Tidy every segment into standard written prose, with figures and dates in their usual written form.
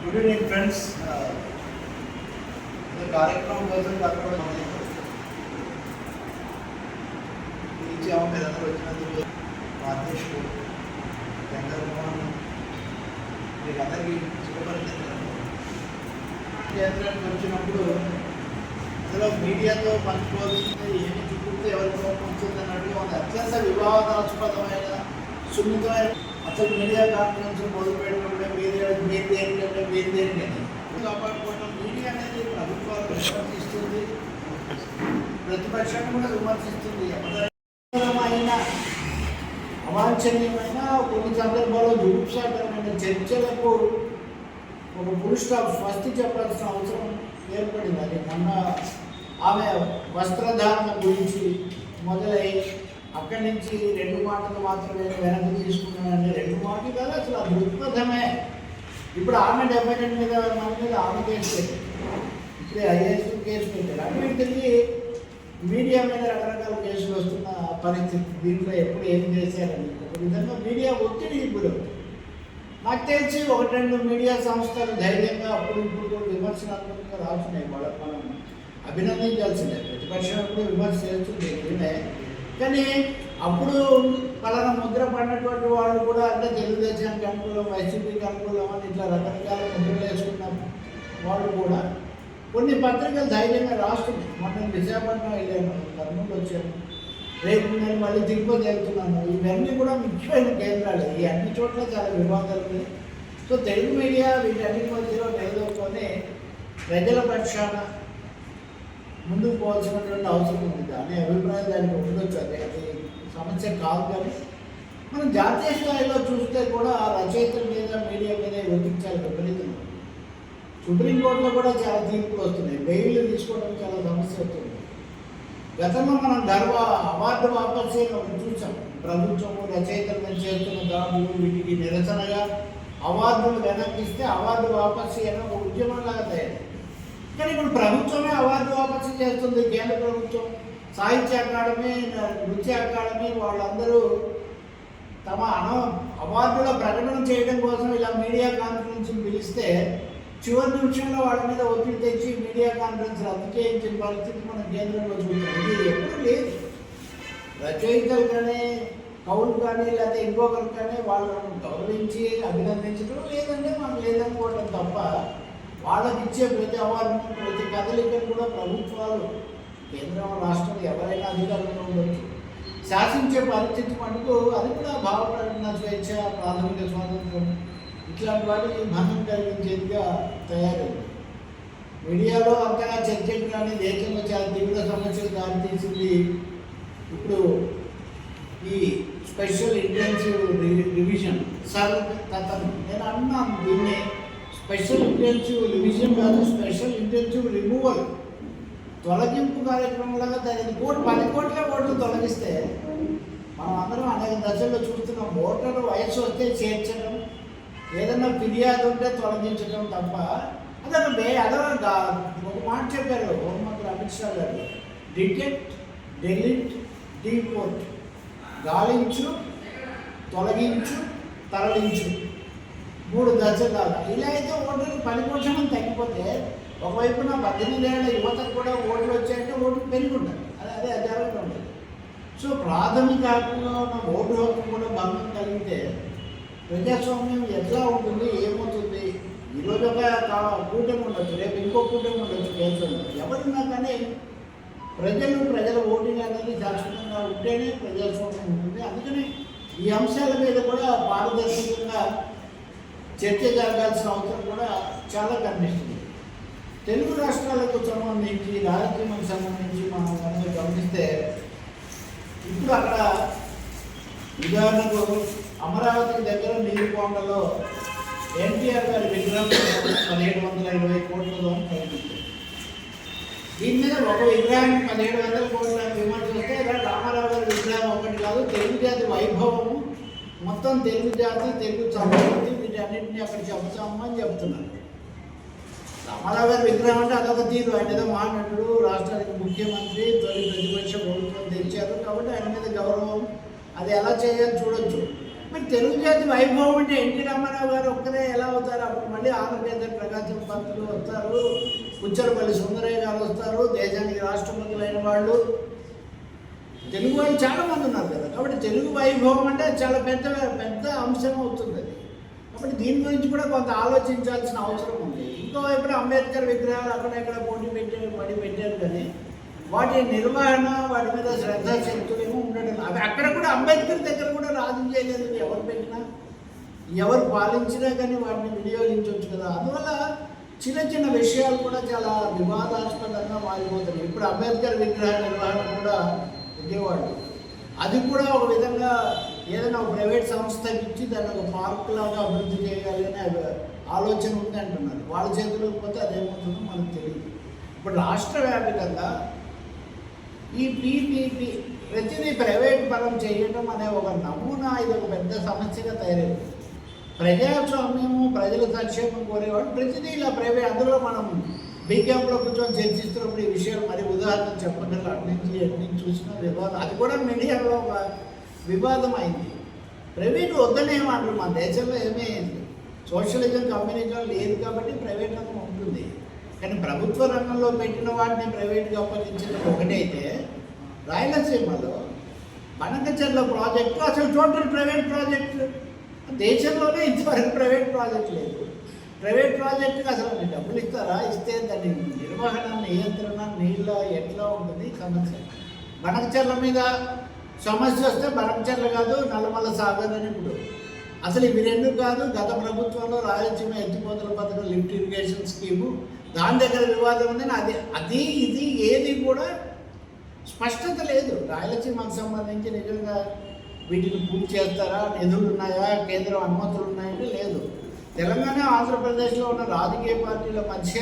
Good evening friends. కార్యక్రమం కోసం ఇచ్చాము. మీరందరూ వచ్చినందుకు మా అధ్యక్షుడు చంద్రమోహన్ మీకు అందరికీ శుభపరిచింది. కేంద్రానికి వచ్చినప్పుడు అందులో మీడియాతో పంచుకోవాల్సింది ఏమి చూపిస్తే ఎవరికో పంచుతుంది అన్నట్టుగా ఉంది. అత్యంత వివాదాస్పదమైన సున్నితమైన అసలు మీడియా కాన్ఫరెన్స్ మొదలుపెట్టినప్పుడే మీరు దేనికంటే కాపాడుకోవడం. మీడియా అనేది ప్రభుత్వాలు విమర్శిస్తుంది, ప్రతిపక్షాన్ని కూడా విమర్శిస్తుంది. అవాంఛనీయమైన కొన్ని సందర్భాల్లో జుగుప్సాకరమైన చర్చలకు ఒక ఫుల్ స్టాప్ ఫస్ట్ చెప్పాల్సిన అవసరం ఏర్పడింది. అది మొన్న ఆమె వస్త్రధారణ గురించి మొదలై అక్కడి నుంచి 2 మాటలు మాత్రమే వెనక్కి తీసుకున్నానండి. 2 మాటలు కదా, అసలు ఆ దృక్పథమే. ఇప్పుడు ఆమె 72 మీద మన మీద ఆమె కేసు పెట్టారు, ఇప్పుడే ఐఏఎస్ కేసు పెట్టారు. అటు తిరిగి మీడియా మీద రకరకాల కేసులు వస్తున్న పరిస్థితి. దీంట్లో ఎప్పుడు ఏం చేశారని ఒక విధంగా మీడియా ఒత్తిడి గురవుతుంది. నాకు తెలిసి 1-2 మీడియా సంస్థలు ధైర్యంగా అప్పుడు ఇప్పుడు విమర్శనాత్మకంగా రాస్తున్నాయి. వాళ్ళకి మనం అభినందించాల్సిందే. ప్రతిపక్షం ఎప్పుడు విమర్శ చేస్తుంది నిజమే, కానీ అప్పుడు పలానా ముద్ర పడినటువంటి వాళ్ళు కూడా అంటే తెలుగుదేశానికి అనుకూలం, వైసీపీకి అనుకూలం అని ఇట్లా రకరకాల ముద్రలు వేసుకున్న వాళ్ళు కూడా కొన్ని పత్రికలు ధైర్యంగా రాస్తుంది. మొన్న విశాఖపట్నం వెళ్ళాను, కర్నూలు వచ్చాను, రేపు నేను మళ్ళీ తిరుపతి వెళ్తున్నాను. ఇవన్నీ కూడా ముఖ్యమైన కేంద్రాలు. ఈ అన్ని చోట్ల చాలా వివాదాలు ఉన్నాయి. సో తెలుగు మీడియా వీటన్నిటి మధ్యలో నిలదొక్కుని ప్రజల పక్షాన ముందుకు పోవాల్సినటువంటి అవసరం ఉంది. దాని అభిప్రాయం దానికి ఉండొచ్చు, అది సమస్య కాదు. కానీ మనం జాతీయ స్థాయిలో చూస్తే కూడా ఆ రచయితల మీద మీడియా మీద ఒత్తించాలి విపరీతంగా. సుప్రీంకోర్టులో కూడా చాలా తీర్పులు వస్తున్నాయి. బెయిల్ తీసుకోవడం చాలా సమస్య అవుతుంది. గతంలో మనం అవార్డు వాపసు చూసాం. ప్రభుత్వము రచయితల మీద చేస్తున్న దాడులు వీటికి నిరసనగా అవార్డులు వెనక్కిస్తే అవార్డు వాపసు అయినా ఒక ఉద్యమంలాగా తయారు. కానీ ఇప్పుడు ప్రభుత్వమే అవార్డు వాపసు చేస్తుంది. కేంద్ర ప్రభుత్వం, సాహిత్య అకాడమీ, నృత్య అకాడమీ వాళ్ళందరూ తమ అవార్డుల ప్రకటన చేయడం కోసం ఇలా మీడియా కాన్ఫరెన్స్ పిలిస్తే చివరి నిమిషంలో వాళ్ళ మీద ఒత్తిడి తెచ్చి మీడియా కాన్ఫరెన్స్ రద్దు చేయించిన పరిస్థితి మనం కేంద్రంలో చూస్తాం. ఇది ఎప్పుడు లేదు. రచయితలు కానీ, కవులు కానీ, లేకపోతే ఇంకొకరు కానీ వాళ్ళను గౌరవించి అభినందించడం, లేదంటే మనం లేదనుకోవడం తప్ప వాళ్ళకి ఇచ్చే ప్రతి అవార్డు, ప్రతి కదలికను కూడా ప్రభుత్వాలు, కేంద్రం, రాష్ట్రం ఎవరైనా అధికారంలో ఉండొచ్చు, శాసించే పరిస్థితి మటుకు అది కూడా భావ ప్రకటన స్వేచ్ఛ, ప్రాథమిక స్వాతంత్రం ఇట్లాంటి వాటికి భంగం కలిగించేదిగా తయారైంది. మీడియాలో అంతగా చర్చలు కానీ దేశంలో చాలా తీవ్ర సమస్యలు దారితీసింది. ఇప్పుడు ఈ స్పెషల్ ఇంటెన్సివ్ రివిజన్ తతను నేను అన్నాను, దీన్ని స్పెషల్ ఇంటెన్సివ్ రివిజన్ కాదు, స్పెషల్ ఇంటెన్సివ్ రిమూవల్, తొలగింపు కార్యక్రమంలాగా దానికి 10 కోట్ల ఓట్లు తొలగిస్తే మనం అందరం అనేక దశల్లో చూస్తున్నాం. ఓటరు వయసు వస్తే చేర్చడం, ఏదన్నా ఫిర్యాదు ఉంటే తొలగించడం తప్ప అదొక ఒక మాట చెప్పారు హోంమంత్రి అమిత్ షా గారు, డిటెక్ట్, డెలిట్, డీపోర్ట్, గాలించు, తొలగించు, తరలించు, 3 దశలాగా. ఇలా అయితే ఓట్లు 10% తగ్గిపోతే ఒకవైపున 18 ఏళ్ల యువతకు కూడా ఓట్లు వచ్చాయంటే ఓట్లు పెరిగి ఉంటాయి. అదే జరగడం ఉండదు. సో ప్రాథమిక హక్కుగా ఉన్న ఓటు హక్కు కూడా భంగం కలిగితే ప్రజాస్వామ్యం ఎట్లా ఉంటుంది, ఏమవుతుంది? ఈరోజు ఒక కూటమి ఉండొచ్చు, రేపు ఇంకో కూటమి ఉండొచ్చు కేంద్రంలో. ఎవరున్నా కానీ ప్రజల ఓటింగ్ అనేది శాశ్వతంగా ఉంటేనే ప్రజాస్వామ్యం ఉంటుంది. అందుకని ఈ అంశాల మీద కూడా పారదర్శకంగా చర్చ జరగాల్సిన అవసరం కూడా చాలా కనిపిస్తుంది. తెలుగు రాష్ట్రాలకు సంబంధించి, రాజకీయానికి సంబంధించి మనం కనుక గమనిస్తే ఇప్పుడు అక్కడ ఉదాహరణకు అమరావతి దగ్గర నీరుకొండలో ఎన్టీఆర్ గారి విగ్రహం 1720 కోట్లతో ప్రకటించారు. దీని మీద ఒక విగ్రహాన్ని 1700 కోట్ల విమర్శ వస్తే రామారావు గారి విగ్రహం ఒకటి కాదు, తెలుగు జాతి వైభవము, మొత్తం తెలుగు జాతి, తెలుగు సంస్కృతి వీటన్నింటినీ అక్కడ చెబుతాము అని చెప్తున్నారు. రామారావు గారి విగ్రహం అంటే అదొక తీరు. ఆయన ఏదో మహానటుడు, రాష్ట్రానికి ముఖ్యమంత్రి, తొలి ప్రతిపక్ష ప్రభుత్వం తెచ్చారు కాబట్టి ఆయన మీద గౌరవం, అది ఎలా చేయాలో చూడొచ్చు. మరి తెలుగు జాతి వైభవం అంటే ఎన్టీ రామారావు గారు ఒక్కరే ఎలా అవుతారు? అప్పుడు మళ్ళీ ఆంధ్రప్రదేశ్ ప్రకాశం పంతులు వస్తారు, కుచ్చలపల్లి సుందరయ్య గారు వస్తారు, దేశానికి రాష్ట్రపతులైన వాళ్ళు తెలుగు వాళ్ళు చాలామంది ఉన్నారు కదా. కాబట్టి తెలుగు వైభవం అంటే చాలా పెద్ద పెద్ద అంశం అవుతుంది అది. కాబట్టి దీని గురించి కూడా కొంత ఆలోచించాల్సిన అవసరం ఉంది. ఇంకోవైపు అంబేద్కర్ విగ్రహాలు అక్కడ ఇక్కడ పోటీ పెట్టారు కానీ వాటి నిర్వహణ, వాటి మీద శ్రద్ధాశక్తులు ఏమో ఉండడం. అవి అక్కడ కూడా అంబేద్కర్ దగ్గర కూడా రాజు చేయలేదు. ఎవరు పెట్టినా ఎవరు పాలించినా కానీ వాటిని వినియోగించవచ్చు కదా. అందువల్ల చిన్న చిన్న విషయాలు కూడా చాలా వివాదాస్పదంగా మారిపోతున్నాయి. ఇప్పుడు అంబేద్కర్ విగ్రహ నిర్వహణ కూడా విజయవాడ, అది కూడా ఒక విధంగా ఏదైనా ఒక ప్రైవేట్ సంస్థకి ఇచ్చి దాన్ని ఒక పార్క్ లాగా అభివృద్ధి చేయాలి అనే ఆలోచన ఉంది అంటున్నారు. వాళ్ళ చేతులకు పోతే అదేమవుతుందో మనకు తెలియదు. ఇప్పుడు రాష్ట్ర వ్యాప్తంగా ఈ పీపీపీ ప్రతిదీ ప్రైవేట్ పరం చేయడం అనే ఒక నమూనా, ఇది ఒక పెద్ద సమస్యగా తయారైంది. ప్రజాస్వామ్యము, ప్రజల సంక్షేమం కోరేవాడు ప్రతిదీ ఇలా ప్రైవేట్. అందులో మనం బీక్యాంప్లో కూర్చొని చర్చిస్తున్నప్పుడు ఈ విషయాలు మరి ఉదాహరణ చెప్పగలరు. అటు నుంచి చూసిన వివాదం, అది కూడా మీడియాలో ఒక వివాదం అయింది. ప్రైవేట్ వద్దనేమంటారు. మన దేశంలో ఏమీ సోషలిజం కమ్యూనిజం లేదు కాబట్టి ప్రైవేట్ రంగం ఉంటుంది. కానీ ప్రభుత్వ రంగంలో పెట్టిన వాటిని ప్రైవేట్గా అప్పగించడం ఒకటైతే, రాయలసీమలో బనకచెర్ల ప్రాజెక్టు అసలు టోటల్ ప్రైవేట్ ప్రాజెక్టు. దేశంలోనే ఇంతవరకు ప్రైవేట్ ప్రాజెక్ట్ లేదు. ప్రైవేట్ ప్రాజెక్టుకి అసలు డబ్బులు ఇస్తారా? ఇస్తే దాని నిర్వహణ, నియంత్రణ, నీళ్ళ ఎట్లా ఉంటుంది సమస్య. బనకచెర్ల మీద సమస్య వస్తే బనకచెర్ల కాదు, నల్లమల్ల సాగర్ అని ఇప్పుడు అసలు ఇవి రెండు కాదు. గత ప్రభుత్వంలో రాయలసీమ ఎత్తిపోతల పథకం, లిఫ్ట్ ఇరిగేషన్ స్కీము, దాని దగ్గర వివాదం ఉందని అది ఇది ఏది కూడా స్పష్టత లేదు. రాయలసీమకు సంబంధించి నిజంగా వీటిని పూర్తి చేస్తారా, నిధులు ఉన్నాయా, కేంద్రం అనుమతులు ఉన్నాయంటే లేదు. తెలంగాణ ఆంధ్రప్రదేశ్లో ఉన్న రాజకీయ పార్టీల మధ్య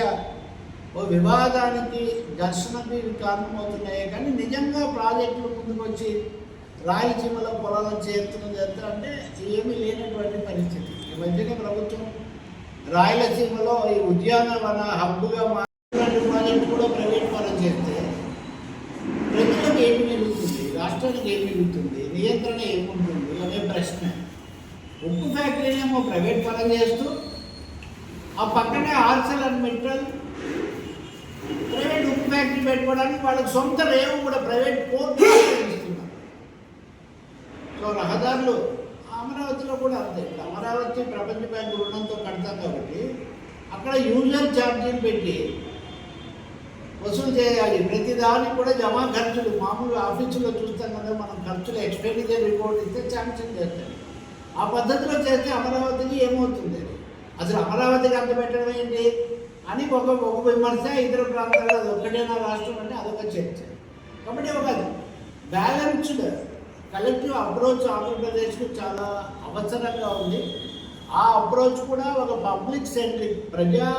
ఓ వివాదానికి, ఘర్షణకి కారణమవుతున్నాయి. కానీ నిజంగా ప్రాజెక్టులు ముందుకు వచ్చి రాయలసీమలో పొలాలను చేస్తారంటే ఏమీ లేనటువంటి పరిస్థితి. ఈ మధ్యనే ప్రభుత్వం రాయలసీమలో ఈ ఉద్యానవన హబ్బుగా మారినటువంటి ప్రాజెక్టు కూడా ప్రైవేట్ పరం చేస్తే ప్రజలకు ఏమి మిగులుతుంది, రాష్ట్రానికి ఏమి మిగులుతుంది, నియంత్రణ ఏముంటుంది అనే ప్రశ్న. ఉక్కు ఫ్యాక్టరీనేమో ప్రైవేట్ పరం చేస్తూ ఆ పక్కనే ArcelorMittal ప్రైవేట్ ఉక్కు ఫ్యాక్టరీ పెట్టుకోవడానికి వాళ్ళకి సొంత రేవు కూడా ప్రైవేట్ పోర్టు ఇస్తున్నారు. సో రహదారులు అమరావతిలో కూడా అంతే. అమరావతి ప్రపంచ బ్యాంకు రుణంతో కడతాం కాబట్టి అక్కడ యూజర్ ఛార్జీలు పెట్టి వసూలు చేయాలి. ప్రతిదానికి కూడా జమా ఖర్చులు, మామూలు ఆఫీసులో చూస్తాం కదా మనం, ఖర్చులు ఎక్స్పెండిచర్ రిపోర్ట్ ఇస్తే శాంక్షన్ చేస్తారు. ఆ పద్ధతిలో చేస్తే అమరావతికి ఏమవుతుంది? అసలు అమరావతికి అంత పెట్టడం ఏంటి అని ఒక విమర్శ. ఇతర ప్రాంతాల్లో అది ఒక్కటేనా రాష్ట్రం అంటే అదొక చర్చ. కాబట్టి ఒక బ్యాలెన్స్డ్ కలెక్టివ్ అప్రోచ్ ఆంధ్రప్రదేశ్కు చాలా అవసరంగా ఉంది. ఆ అప్రోచ్ కూడా ఒక పబ్లిక్ సెంట్రిక్, ప్రజా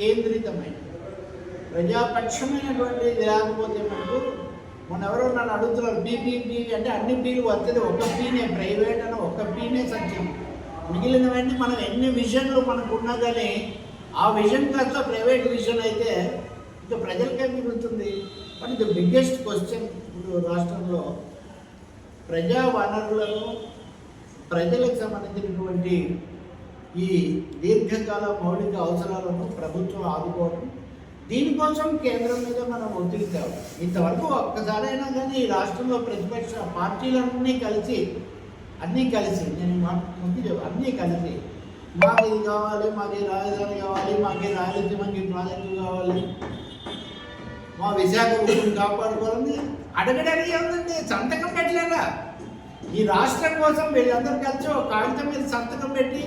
కేంద్రితమైన, ప్రజాపక్షమైనటువంటి లేకపోతే మనకు మొన్న ఎవరో నన్ను అడుగుతున్నారు పీపీపీ అంటే అన్ని పీలు వస్తుంది, ఒక పీనే ప్రైవేట్ అని, ఒక పీనే సత్యం. మిగిలినవన్నీ మనం ఎన్ని విజన్లు మనకు ఉన్నా కానీ ఆ విజన్ కాస్త ప్రైవేట్ విజన్ అయితే ఇంకా ప్రజలకే మిగులుతుంది. బట్ ది బిగ్గెస్ట్ క్వశ్చన్ ఇప్పుడు రాష్ట్రంలో ప్రజా వనరులను, ప్రజలకు సంబంధించినటువంటి ఈ దీర్ఘకాల మౌలిక అవసరాలను ప్రభుత్వం ఆదుకోవడం, దీనికోసం కేంద్రం మీద మనం ఒత్తిడి తేవాలి. ఇంతవరకు ఒక్కసారైనా కానీ ఈ రాష్ట్రంలో ప్రతిపక్ష పార్టీలన్నీ కలిసి అన్నీ నేను ముందు అన్నీ కలిసి మాకు ఇది కావాలి, మాకు ఈ రాజధాని కావాలి, మాకు ఈ రాయలసీమకి ప్రాజెక్టు కావాలి, మా విశాఖ ఉప్పుని కాపాడుకోవాలని అడగడానికి ఏముందండి? సంతకం పెట్టలేదా? ఈ రాష్ట్రం కోసం వీళ్ళందరూ కలిసి ఒక కాగితం మీద సంతకం పెట్టి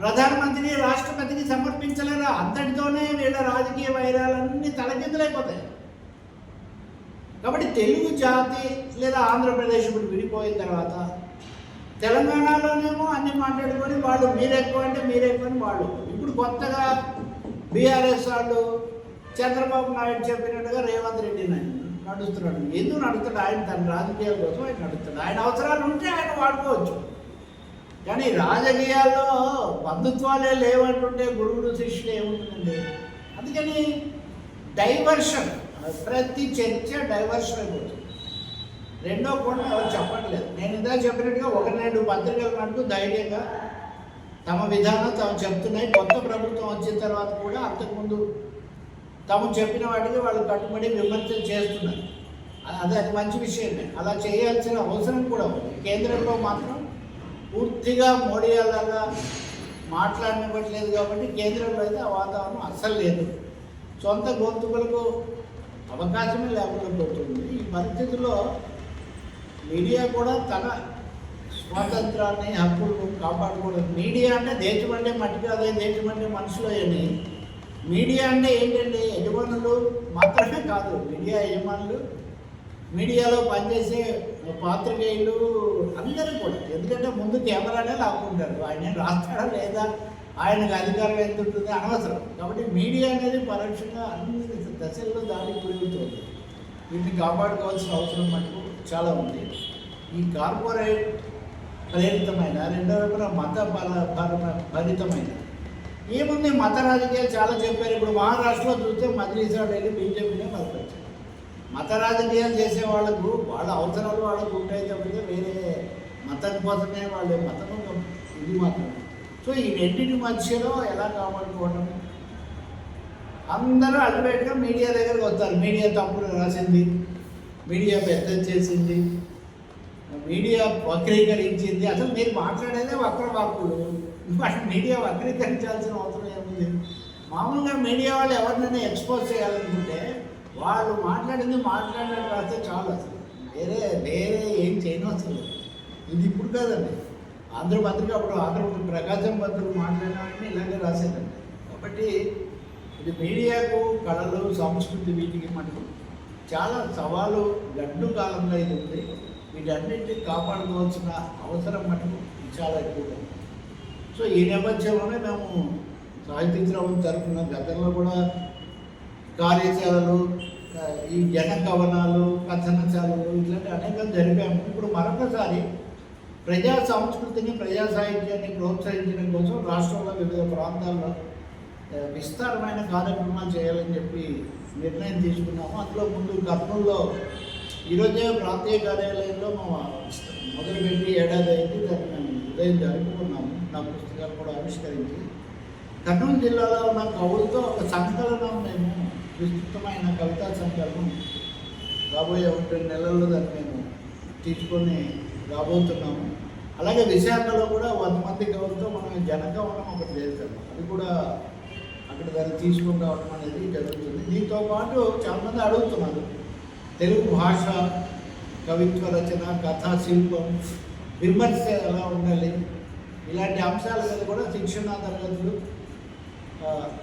ప్రధానమంత్రిని, రాష్ట్రపతికి సమర్పించలేరా? అంతటితోనే వీళ్ళ రాజకీయ వైరాలన్నీ తలకిందులైపోతాయి. కాబట్టి తెలుగు జాతి లేదా ఆంధ్రప్రదేశ్ ఇప్పుడు విడిపోయిన తర్వాత తెలంగాణలోనేమో అన్ని మాట్లాడుకొని వాళ్ళు మీరెక్కువ అంటే మీరెక్కువ అని వాళ్ళు ఇప్పుడు కొత్తగా బీఆర్ఎస్ వాళ్ళు చంద్రబాబు నాయుడు చెప్పినట్టుగా రేవంత్ రెడ్డి నడుస్తున్నాడు. ఎందుకు నడుస్తాడు? ఆయన తన రాజకీయాల కోసం ఆయన నడుస్తాడు. ఆయన అవసరాలు ఉంటే ఆయన వాడుకోవచ్చు. కానీ రాజకీయాల్లో బంధుత్వాలే లేవంటుంటే గురువులు శిష్యులు ఏముంటుందండి? అందుకని డైవర్షన్, ప్రతి చర్చ డైవర్షన్ అయిపోతుంది. రెండో కోణం ఎవరు చెప్పట్లేదు. నేను ఇందా చెప్పినట్టుగా 1-2 పత్రికలు అంటూ ధైర్యంగా తమ విధానం తాము చెప్తున్నాయి. కొత్త ప్రభుత్వం వచ్చిన తర్వాత కూడా అంతకుముందు తాము చెప్పిన వాటికి వాళ్ళు కట్టుబడి విమర్శలు చేస్తున్నారు. అది మంచి విషయమే. అలా చేయాల్సిన అవసరం కూడా ఉంది. కేంద్రంలో మాత్రం పూర్తిగా మోడీ అలాగా మాట్లాడనివ్వట్లేదు కాబట్టి కేంద్రంలో అయితే ఆ వాతావరణం అస్సలు లేదు. సొంత గొంతుకులకు అవకాశమే లేకుండా పోతుంది. ఈ పరిస్థితుల్లో మీడియా కూడా తన స్వాతంత్రాన్ని హక్కులను కాపాడుకోవడం. మీడియా అంటే దేశం అంటే మట్టి కాదు, దేశం అంటే మనుషులు అని. మీడియా అంటే ఏంటంటే యజమానులు మాత్రమే కాదు, మీడియా యజమానులు, మీడియాలో పనిచేసే పాత్రికేయులు అందరూ కూడా. ఎందుకంటే ముందు కెమెరానే లాక్కుంటారు. ఆయన రాస్తాడా లేదా, ఆయనకు అధికారం ఎంత ఉంటుంది అనవసరం. కాబట్టి మీడియా అనేది పరోక్షంగా అన్ని దశల్లో దాడికి పెరుగుతుంది. వీటిని కాపాడుకోవాల్సిన అవసరం మటుకు చాలా ఉంది. ఈ కార్పొరేట్ ప్రేరితమైన, రెండో వైపున మత భరితమైన ఏముంది, మత రాజకీయాలు చాలా చెప్పారు. ఇప్పుడు మహారాష్ట్రలో చూస్తే మజ్లీసా వెళ్ళి బీజేపీనే బలపరిచారు. మత రాజకీయాలు చేసే వాళ్ళకు వాళ్ళ అవసరాలు వాళ్ళకు ఉంటాయి తప్పితే వేరే మతం కోసమే వాళ్ళ మతం ఇది మాత్రమే. సో ఈ రెండింటి మధ్యలో ఎలా కాపాడుకోవడం, అందరూ అల్టిమేట్గా మీడియా దగ్గరకు వస్తారు. మీడియా తప్పులు రాసింది, మీడియా పెద్ద చేసింది, మీడియా వక్రీకరించింది. అసలు మీరు మాట్లాడేదే వక్ర వాక్కులు. మీడియా వక్రీకరించాల్సిన అవసరం ఏముంది? మామూలుగా మీడియా వాళ్ళు ఎవరినైనా ఎక్స్పోజ్ చేయాలనుకుంటే వాళ్ళు మాట్లాడినట్టు రాస్తే చాలు. అసలు వేరే ఏం చేయను అసలు. ఇది ఇప్పుడు కాదండి. ఆంధ్రపత్రిక అప్పుడు ప్రకాశం పత్రిక మాట్లాడినామని ఇలాగే రాసేదండి. కాబట్టి ఇది మీడియాకు కళలు, సంస్కృతి వీటికి మటుకు చాలా సవాలు గడ్డు కాలంలో ఇది ఉంది. వీటన్నింటినీ కాపాడుకోవాల్సిన అవసరం మటుకు చాలా ఎక్కువగా ఉంది. సో ఈ నేపథ్యంలోనే మేము సాహితీ ద్రవం తరఫున గతంలో కూడా కార్యశాలలు, ఈ జన కవనాలు, కథనశాలలు ఇట్లాంటి అనేకం జరిపాము. ఇప్పుడు మరొకసారి ప్రజా సంస్కృతిని, ప్రజా సాహిత్యాన్ని ప్రోత్సహించడం కోసం రాష్ట్రంలో వివిధ ప్రాంతాల్లో విస్తారమైన కార్యక్రమాలు చేయాలని చెప్పి నిర్ణయం తీసుకున్నాము. అందులో ముందు కర్నూలులో ఈరోజే ప్రాంతీయ కార్యాలయంలో మొదలుపెట్టి ఏడాది అయింది. దాన్ని మేము ఉదయం జరుపుకున్నాము. నా పుస్తకాలు కూడా ఆవిష్కరించి కర్నూలు జిల్లాలో ఉన్న కవులతో ఒక సంకలనం, మేము విస్తృతమైన కవితా సంకలనం రాబోయే 2 నెలల్లో దాన్ని మేము తీసుకొని రాబోతున్నాము. అలాగే విశాఖలో కూడా 100 మంది కవులతో మనం జనకవనం ఒకటి చేస్తాము. అది కూడా అక్కడ దాన్ని తీసుకొని రావడం అనేది జరుగుతుంది. దీంతో పాటు చాలామంది అడుగుతున్నారు తెలుగు భాష, కవిత్వ రచన, కథా శిల్పం, విమర్శ ఎలా ఉండాలి, ఇలాంటి అంశాల మీద కూడా శిక్షణా తరగతులు,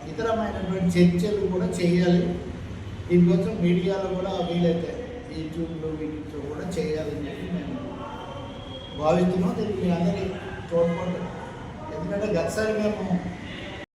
ఇతరమైనటువంటి చర్చలు కూడా చేయాలి. దీనికోసం మీడియాలో కూడా వీలైతే యూట్యూబ్లో వీటితో కూడా చేయాలని చెప్పి మేము భావిస్తున్నాం. దీనికి మీ అందరి తోడ్పాటు. ఎందుకంటే గతసారి మేము